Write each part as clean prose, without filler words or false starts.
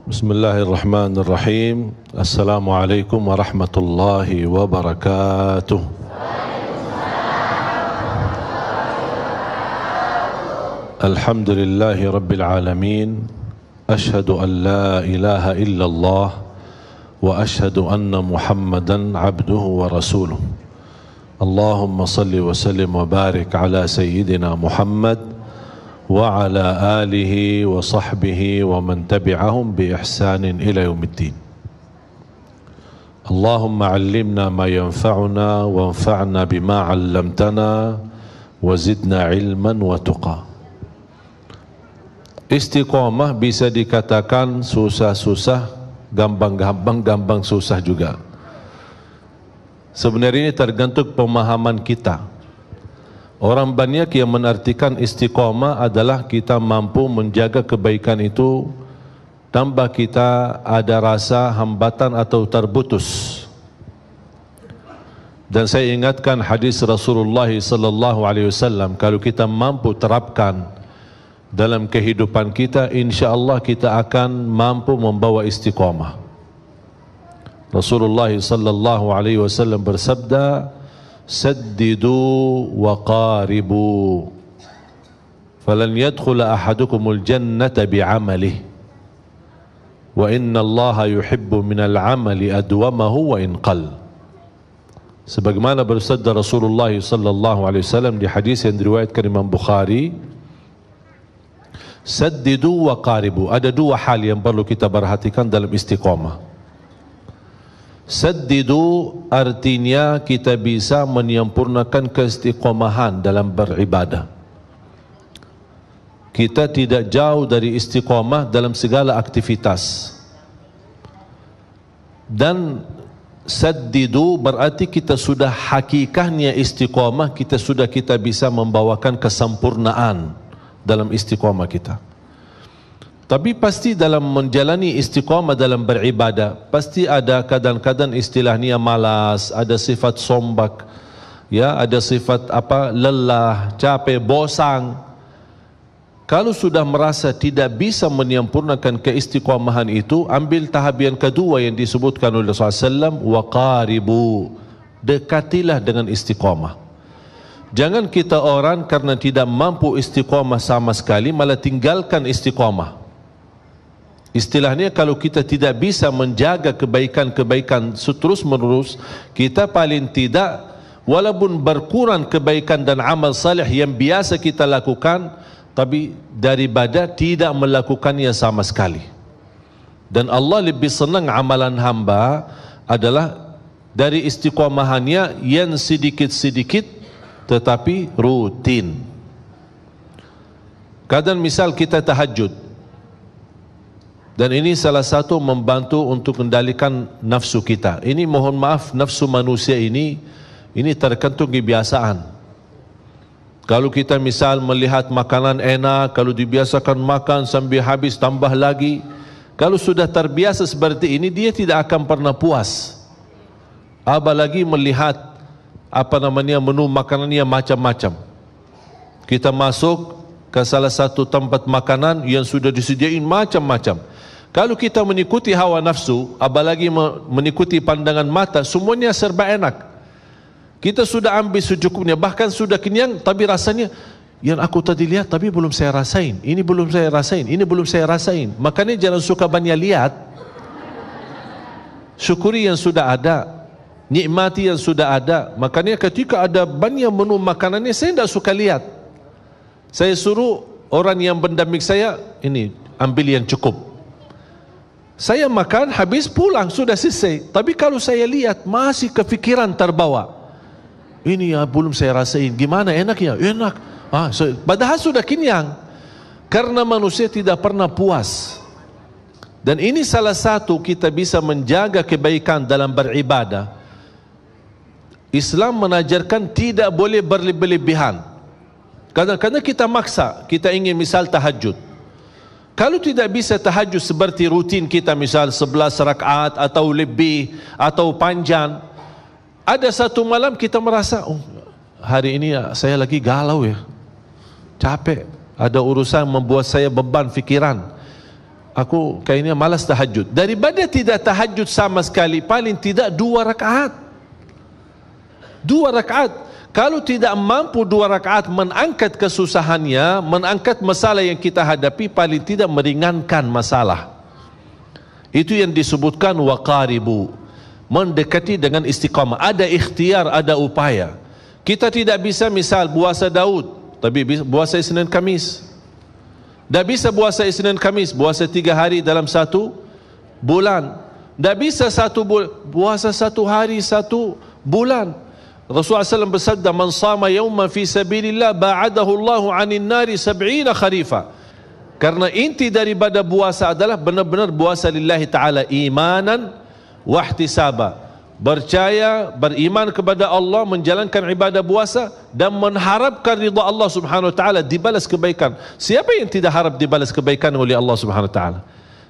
Bismillahirrahmanirrahim. Assalamualaikum warahmatullahi wabarakatuh. Alhamdulillahi rabbil alamin. Ashhadu an la ilaha illallah wa ashhadu anna Muhammadan abduhu wa rasuluh. Allahumma salli wa sallim wa barik ala sayyidina Muhammad wa ala alihi wa sahbihi wa man tabi'ahum bi ihsanin ila yaumiddin. Allahumma 'allimna ma yanfa'una wanfa'na bima 'allamtana wa zidna 'ilman wa tuqa. Istiqamah bisa dikatakan susah-susah, gampang-gampang, gampang susah juga. Sebenarnya ini tergantung pemahaman kita. Orang banyak yang menartikan istiqamah adalah kita mampu menjaga kebaikan itu tanpa kita ada rasa hambatan atau terputus. Dan saya ingatkan hadis Rasulullah sallallahu alaihi wasallam, kalau kita mampu terapkan dalam kehidupan kita, insya-Allah kita akan mampu membawa istiqamah. Rasulullah sallallahu alaihi wasallam bersabda, "Saddidu wa qaribu, falan yadkhula ahadukumul jannata bi'amalihi, wa inna Allaha yuhibbu minal 'amali adwamahu wa in qall." Sebagaimana bersabda Rasulullah sallallahu alaihi wasallam di hadis yang diriwayatkan Imam Bukhari, saddidu wa qaribu. Ada dua hal yang perlu kita perhatikan dalam istiqamah. Saddidu artinya kita bisa menyempurnakan keistiqomahan dalam beribadah. Kita tidak jauh dari istiqamah dalam segala aktivitas. Dan saddidu berarti kita sudah hakikatnya istiqamah, kita bisa membawakan kesempurnaan dalam istiqamah kita. Tapi pasti dalam menjalani istiqamah dalam beribadah, pasti ada kadang-kadang istilahnya malas, ada sifat sombak, ya, ada sifat lelah, capek, bosan. Kalau sudah merasa tidak bisa menyempurnakan keistiqamahan itu, ambil tahap yang kedua yang disebutkan oleh Rasulullah SAW, wa qaribu, dekatilah dengan istiqamah. Jangan kita orang karena tidak mampu istiqamah sama sekali malah tinggalkan istiqamah. Istilahnya kalau kita tidak bisa menjaga kebaikan-kebaikan terus menerus, kita paling tidak walaupun berkurang kebaikan dan amal saleh yang biasa kita lakukan, tapi daripada tidak melakukannya sama sekali. Dan Allah lebih senang amalan hamba adalah dari istiqamahannya yang sedikit-sedikit tetapi rutin. Kadang misal kita tahajud, dan ini salah satu membantu untuk kendalikan nafsu kita. Ini mohon maaf, nafsu manusia ini tergantung kebiasaan. Kalau kita misal melihat makanan enak, kalau dibiasakan makan sampai habis tambah lagi, kalau sudah terbiasa seperti ini, dia tidak akan pernah puas. Apalagi melihat menu makanannya macam-macam. Kita masuk ke salah satu tempat makanan yang sudah disediain macam-macam. Kalau kita mengikuti hawa nafsu, apalagi mengikuti pandangan mata, semuanya serba enak. Kita sudah ambil secukupnya, bahkan sudah kenyang, tapi rasanya yang aku tadi lihat tapi belum saya rasain. Ini belum saya rasain, ini belum saya rasain. Makanya jangan suka banyak lihat. Syukuri yang sudah ada, nikmati yang sudah ada. Makanya ketika ada banyak menu makanannya, saya tidak suka lihat. Saya suruh orang yang pendamping saya, ini ambil yang cukup. Saya makan, habis pulang, sudah selesai. Tapi kalau saya lihat, masih kepikiran terbawa. Ini ya belum saya rasain, gimana enaknya? Enak. Padahal sudah kenyang. Karena manusia tidak pernah puas. Dan ini salah satu kita bisa menjaga kebaikan dalam beribadah. Islam menajarkan tidak boleh berlebihan. Kadang-kadang kita maksa, kita ingin misal tahajud. Kalau tidak bisa tahajud seperti rutin kita, misal 11 rakaat atau lebih atau panjang, ada satu malam kita merasa, hari ini saya lagi galau ya, capek, ada urusan membuat saya beban fikiran. aku kayaknya malas tahajud. Daripada tidak tahajud sama sekali, paling tidak 2 rakaat. 2 rakaat. Kalau tidak mampu 2 rakaat mengangkat kesusahannya, mengangkat masalah yang kita hadapi, paling tidak meringankan masalah. Itu yang disebutkan waqaribu, mendekati dengan istiqamah. Ada ikhtiar, ada upaya. Kita tidak bisa misal puasa Daud, tapi puasa Isnin Kamis. Tak bisa puasa Isnin Kamis, puasa 3 hari dalam 1 bulan. Tak bisa 1 bulan, puasa 1 hari 1 bulan. Rasulullah SAW bersabda, man sama yawman fi sabilillah ba'adahu Allahu 'anil nari 70 kharifa. Karena inti daripada puasa adalah benar-benar puasa lillahi ta'ala, imanan wa ihtisaba, percaya, beriman kepada Allah, menjalankan ibadah puasa dan mengharapkan ridha Allah Subhanahu wa taala, dibalas kebaikan. Siapa yang tidak harap dibalas kebaikan oleh Allah Subhanahu wa taala?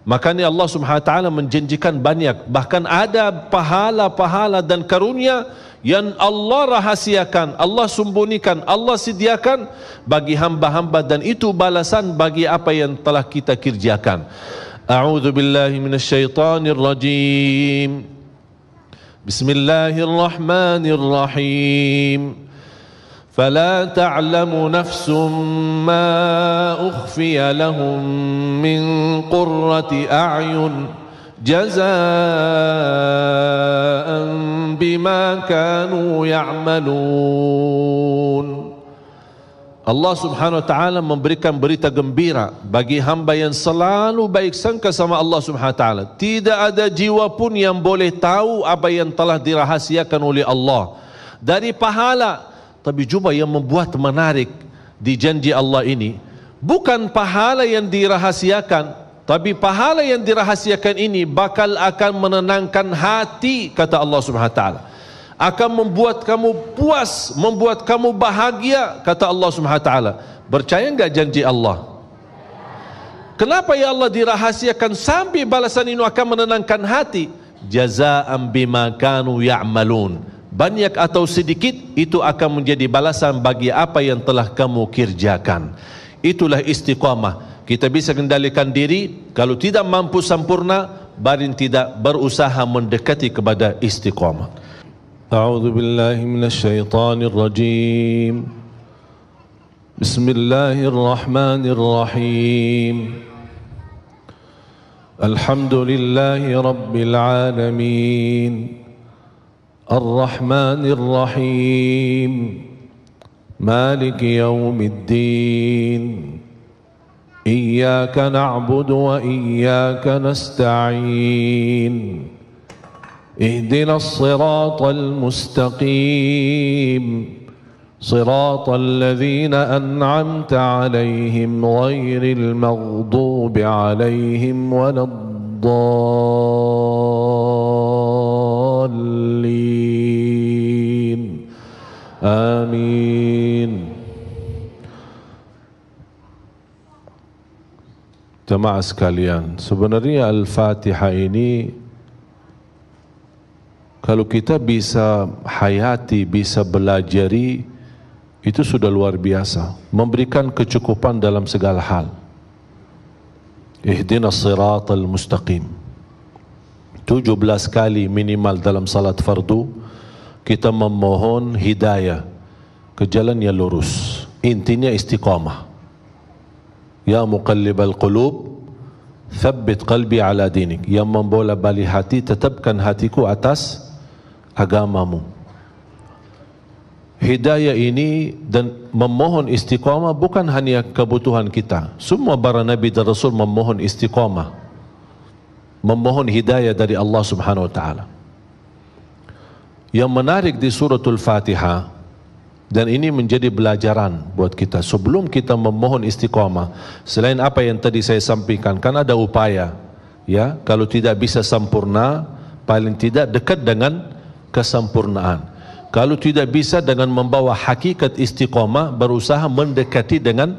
Makanya Allah Subhanahu wa taala menjanjikan banyak, bahkan ada pahala-pahala dan karunia yang Allah rahasiakan, Allah sembunyikan, Allah sediakan bagi hamba-hamba, dan itu balasan bagi apa yang telah kita kerjakan. A'udzu billahi minasyaitonir rajim. Bismillahirrahmanirrahim. فلا تعلم نفس ما أخفي لهم من قرة أعين جزاء بما كانوا يعملون. Allah Subhanahu wa taala memberikan berita gembira bagi hamba yang selalu baik sangka sama Allah Subhanahu wa taala. Tidak ada jiwa pun yang boleh tahu apa yang telah dirahasiakan oleh Allah dari pahala. Tapi cuba yang membuat menarik di janji Allah ini, bukan pahala yang dirahasiakan, tapi pahala yang dirahasiakan ini bakal akan menenangkan hati, kata Allah Subhanahu wa taala. Akan membuat kamu puas, membuat kamu bahagia, kata Allah Subhanahu wa taala. Percaya enggak janji Allah? Kenapa ya Allah dirahasiakan sampai balasan ini akan menenangkan hati? Jazaa'an bima kanu ya'malun. Banyak atau sedikit, itu akan menjadi balasan bagi apa yang telah kamu kerjakan. Itulah istiqamah. Kita bisa kendalikan diri, kalau tidak mampu sempurna, barin tidak berusaha mendekati kepada istiqamah. A'udzu billahi minasyaitonir rajim. Bismillahirrahmanirrahim. Alhamdulillahi rabbil alamin. الرحمن الرحيم مالك يوم الدين إياك نعبد وإياك نستعين اهدنا الصراط المستقيم صراط الذين أنعمت عليهم غير المغضوب عليهم ولا الضالين آمين. Jemaah sekalian, sebenarnya Al-Fatihah ini kalau kita bisa hayati, bisa belajari, itu sudah luar biasa, memberikan kecukupan dalam segala hal. Ihdinas siratal mustaqim 17 kali minimal dalam salat fardu kita memohon hidayah ke jalan yang lurus. Intinya istiqamah. Ya muqallibal qulub thabbit qalbi ala dinik. Yang membola balik hati, tetapkan hatiku atas agamamu. Hidayah ini dan memohon istiqamah bukan hanya kebutuhan kita. Semua para nabi dan rasul memohon istiqamah, memohon hidayah dari Allah Subhanahu wa taala. Yang menarik di suratul Fatihah, dan ini menjadi pelajaran buat kita sebelum kita memohon istiqamah, selain apa yang tadi saya sampaikan, kan ada upaya, ya, kalau tidak bisa sempurna, paling tidak dekat dengan kesempurnaan. Kalau tidak bisa, dengan membawa hakikat istiqamah, berusaha mendekati dengan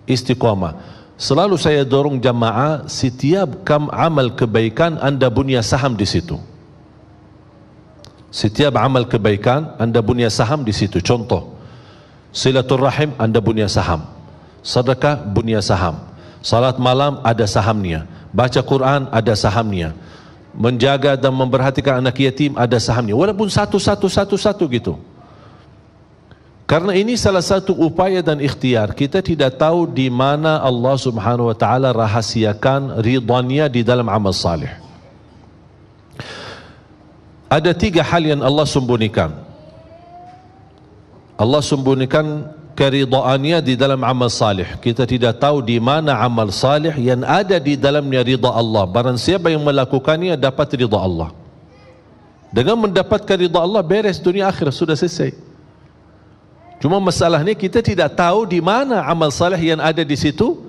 istiqamah. Selalu saya dorong jamaah, setiap amal kebaikan anda punya saham di situ. Setiap amal kebaikan anda punya saham di situ. Contoh, silaturrahim anda punya saham, sedekah punya saham, salat malam ada sahamnya, Baca Quran ada sahamnya. Menjaga dan memperhatikan anak yatim ada sahamnya. Walaupun satu gitu. Karena ini salah satu upaya dan ikhtiar. Kita tidak tahu di mana Allah Subhanahu wa taala rahasiakan ridhanya di dalam amal salih. Ada 3 hal yang Allah sembunyikan. Allah sembunyikan keridhaannya di dalam amal salih. Kita tidak tahu di mana amal salih yang ada di dalamnya ridha Allah. Barang siapa yang melakukannya dapat ridha Allah. Dengan mendapatkan ridha Allah, beres dunia akhirat, sudah selesai. Cuma masalahnya kita tidak tahu di mana amal salih yang ada di situ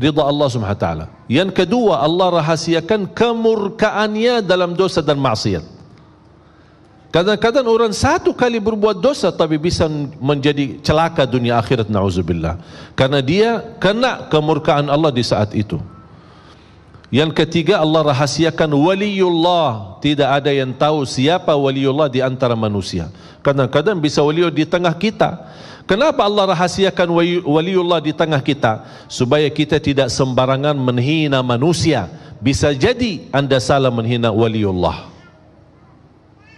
ridha Allah Subhanahu wa taala. Yang kedua, Allah rahasiakan kemurkaannya dalam dosa dan maksiat. Kadang-kadang orang satu kali berbuat dosa tapi bisa menjadi celaka dunia akhirat, na'udzubillah. Karena dia kena kemurkaan Allah di saat itu. Yang ketiga, Allah rahasiakan waliullah. Tidak ada yang tahu siapa waliullah di antara manusia. Kadang-kadang bisa waliullah di tengah kita. Kenapa Allah rahasiakan waliullah di tengah kita? Supaya kita tidak sembarangan menghina manusia. Bisa jadi anda salah menghina waliullah.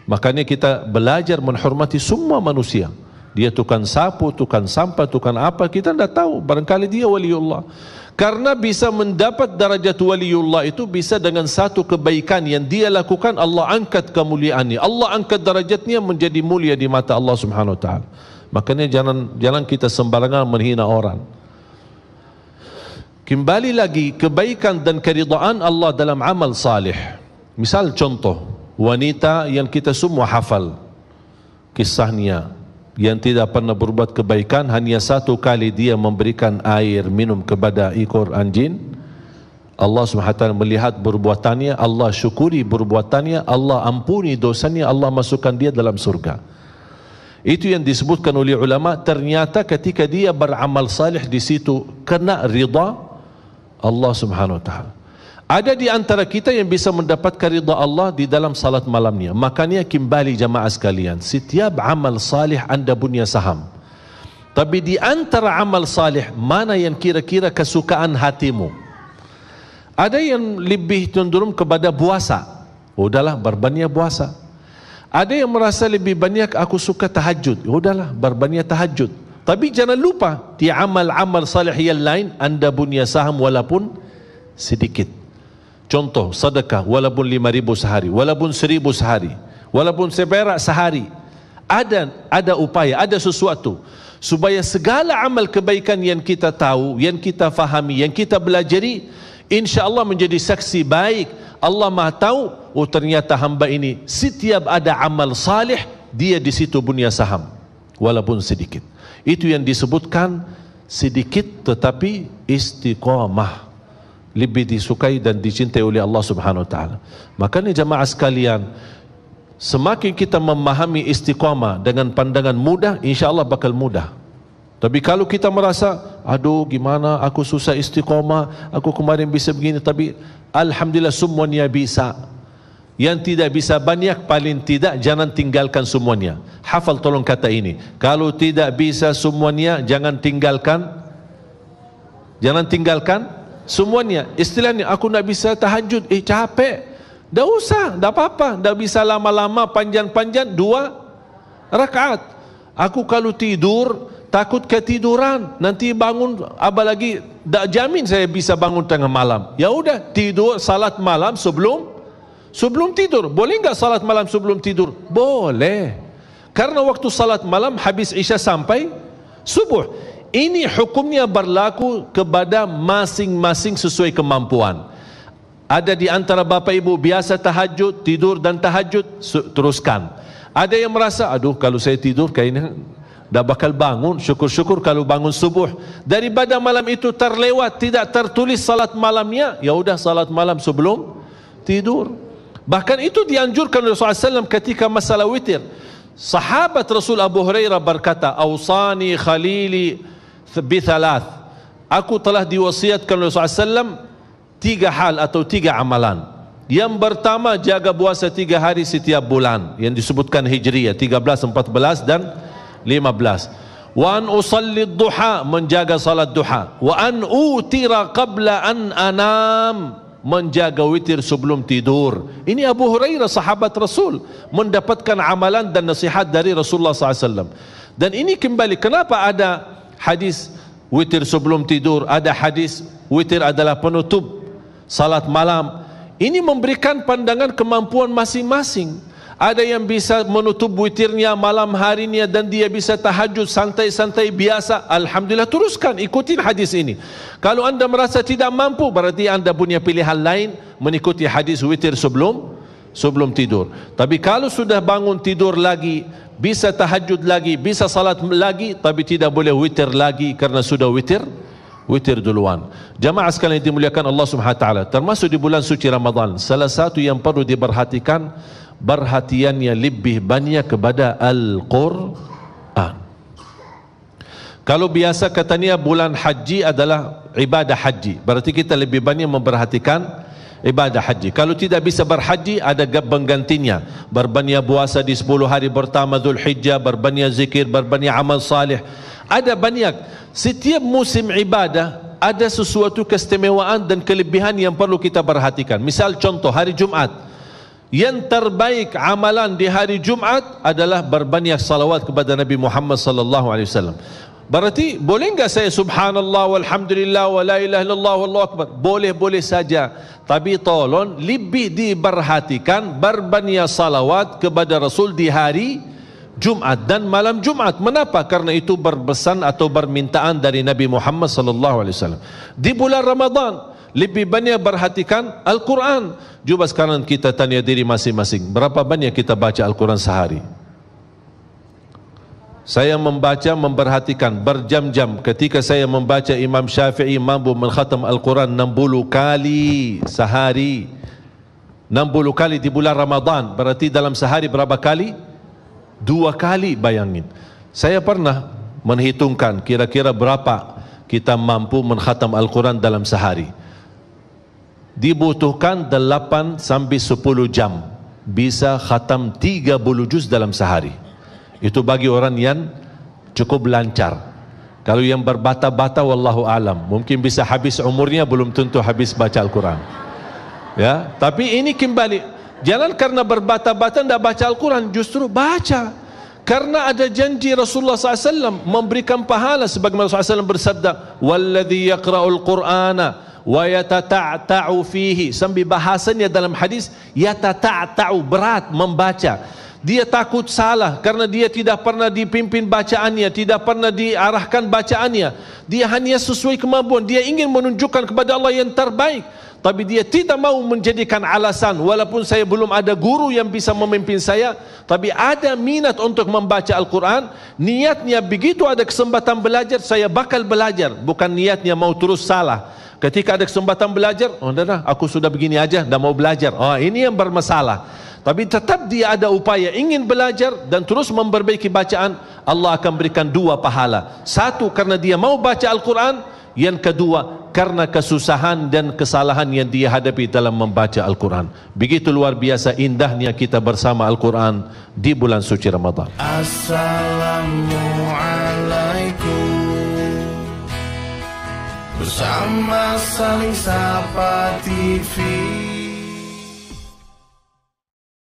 Makanya kita belajar menghormati semua manusia. Dia tukang sapu, tukang sampah, tukang apa, kita tidak tahu. Barangkali dia waliullah. Karena bisa mendapat darajat waliullah itu bisa dengan satu kebaikan yang dia lakukan, Allah angkat kemuliaannya. Allah angkat darajatnya menjadi mulia di mata Allah Subhanahu wa taala. Makanya jangan kita sembarangan menghina orang. Kembali lagi, kebaikan dan keridhaan Allah dalam amal salih. Misal contoh, wanita yang kita semua hafal kisahnya, yang tidak pernah berbuat kebaikan, hanya satu kali dia memberikan air minum kepada ekor anjing. Allah SWT melihat perbuatannya, Allah syukuri perbuatannya, Allah ampuni dosanya, Allah masukkan dia dalam surga. Itu yang disebutkan oleh ulama. Ternyata ketika dia beramal salih di situ kena ridha Allah Subhanahu wa taala. Ada di antara kita yang bisa mendapatkan ridha Allah di dalam salat malamnya. Makanya kembali jamaah sekalian, setiap amal salih anda punya saham. Tapi di antara amal salih, mana yang kira-kira kesukaan hatimu? Ada yang lebih cenderung kepada puasa. Udahlah, berbanyak puasa. Ada yang merasa lebih banyak aku suka tahajud. Udahlah, berbanyak tahajud. Tapi jangan lupa, di amal-amal salih yang lain anda punya saham walaupun sedikit. Contoh, sedekah walaupun 5.000 sehari, walaupun 1.000 sehari, walaupun seperak sehari. Ada upaya, ada sesuatu supaya segala amal kebaikan yang kita tahu, yang kita fahami, yang kita belajari, insya-Allah menjadi saksi baik. Allah Maha tahu, oh ternyata hamba ini setiap ada amal salih, dia di situ punya saham walaupun sedikit. Itu yang disebutkan sedikit tetapi istiqamah, lebih disukai dan dicintai oleh Allah Subhanahu wa taala. Makanya jamaah sekalian, semakin kita memahami istiqamah dengan pandangan mudah, insya-Allah bakal mudah. Tapi kalau kita merasa, aduh gimana aku susah istiqamah, aku kemarin bisa begini, tapi alhamdulillah semuanya bisa. Yang tidak bisa banyak, paling tidak jangan tinggalkan semuanya. Hafal tolong kata ini. Kalau tidak bisa semuanya, jangan tinggalkan semuanya. Istilahnya, aku nak bisa tahajud, capek. Dah usah, dah apa-apa. Dah bisa lama-lama, panjang-panjang, 2 rakaat. Aku kalau tidur, takut ketiduran. Nanti bangun, apalagi, dah jamin saya bisa bangun tengah malam. Ya udah, tidur, salat malam sebelum tidur. Boleh enggak salat malam sebelum tidur? Boleh. Karena waktu salat malam, habis Isya sampai subuh. Ini hukumnya berlaku kepada masing-masing sesuai kemampuan. Ada di antara bapa ibu biasa tahajud, tidur dan tahajud, teruskan. Ada yang merasa, aduh kalau saya tidur kayaknya dah bakal bangun, syukur-syukur kalau bangun subuh. Daripada malam itu terlewat, tidak tertulis salat malamnya, ya udah salat malam sebelum tidur. Bahkan itu dianjurkan oleh Rasulullah SAW ketika masalah witir. Sahabat Rasul Abu Hurairah berkata, "Awsani khalili bithalat." Aku telah diwasiatkan oleh Rasulullah SAW 3 hal atau 3 amalan. Yang pertama, jaga puasa 3 hari setiap bulan, yang disebutkan Hijriyah 13, 14 dan 15. Wa an usalli duha, menjaga salat duha. Wa an utira qabla an anam, menjaga witir sebelum tidur. Ini Abu Hurairah, sahabat Rasul, mendapatkan amalan dan nasihat dari Rasulullah SAW. Dan ini kembali, kenapa ada hadis witir sebelum tidur, ada hadis witir adalah penutup salat malam. Ini memberikan pandangan kemampuan masing-masing. Ada yang bisa menutup witirnya malam harinya dan dia bisa tahajud santai-santai biasa. Alhamdulillah, teruskan, ikutin hadis ini. Kalau anda merasa tidak mampu, berarti anda punya pilihan lain, mengikuti hadis witir sebelum tidur. Tapi kalau sudah bangun tidur lagi, bisa tahajud lagi, bisa salat lagi, tapi tidak boleh witir lagi karena sudah witir duluan. Jamaah sekalian yang dimuliakan Allah Subhanahu wa taala, termasuk di bulan suci Ramadan, salah satu yang perlu diperhatikan, perhatiannya lebih banyak kepada Al-Quran. Kalau biasa katanya bulan haji adalah ibadah haji, berarti kita lebih banyak memperhatikan ibadah haji. Kalau tidak bisa berhaji, ada penggantinya, berbanyak puasa di 10 hari pertama Dzulhijjah, berbanyak zikir, berbanyak amal salih. Ada banyak. Setiap musim ibadah ada sesuatu keistimewaan dan kelebihan yang perlu kita perhatikan. Misal contoh hari Jumat, yang terbaik amalan di hari Jumat adalah berbanyak salawat kepada Nabi Muhammad sallallahu alaihi wasallam. Berarti boleh enggak saya subhanallah walhamdulillah wa la ilaha illallah wallahu akbar? Boleh saja. Tapi tolong lebih diperhatikan berbanyak salawat kepada Rasul di hari Jumat dan malam Jumat. Mengapa? Karena itu berpesan atau permintaan dari Nabi Muhammad sallallahu alaihi wasallam. Di bulan Ramadan lebih banyak perhatikan Al-Quran. Cuba sekarang kita tanya diri masing-masing, berapa banyak kita baca Al-Quran sehari? Saya membaca, memperhatikan berjam-jam. Ketika saya membaca Imam Syafi'i mampu mengkhatam Al-Quran 60 kali sehari. 60 kali di bulan Ramadan, berarti dalam sehari berapa kali? 2 kali, bayangin. Saya pernah menghitungkan kira-kira berapa kita mampu mengkhatam Al-Quran dalam sehari. Dibutuhkan 8 sampai 10 jam, bisa khatam 30 juz dalam sehari. Itu bagi orang yang cukup lancar. Kalau yang berbata-bata, wallahu alam, mungkin bisa habis umurnya, belum tentu habis baca Al-Quran. Ya, tapi ini kembali, jangan karena berbata-bata tidak baca Al-Quran, justru baca. Karena ada janji Rasulullah SAW memberikan pahala, sebagaimana Rasulullah SAW bersabda, "Walladzi yaqra'ul Qur'ana wa yatata'ta'u fihi." Sambil bahasanya dalam hadis, yatata'ta'u, berat membaca. Dia takut salah karena dia tidak pernah dipimpin bacaannya, tidak pernah diarahkan bacaannya. Dia hanya sesuai kemampuan, dia ingin menunjukkan kepada Allah yang terbaik. Tapi dia tidak mau menjadikan alasan, walaupun saya belum ada guru yang bisa memimpin saya, tapi ada minat untuk membaca Al-Quran. Niatnya begitu ada kesempatan belajar, saya bakal belajar. Bukan niatnya mau terus salah. Ketika ada kesempatan belajar, oh dah, aku sudah begini aja, dah mau belajar. Oh, ini yang bermasalah. Tapi tetap dia ada upaya ingin belajar dan terus memperbaiki bacaan, Allah akan berikan 2 pahala. 1 karena dia mau baca Al-Quran, yang kedua karena kesusahan dan kesalahan yang dia hadapi dalam membaca Al-Quran. Begitu luar biasa indahnya kita bersama Al-Quran di bulan suci Ramadan. Assalamualaikum. Bersama Saling Sapa TV.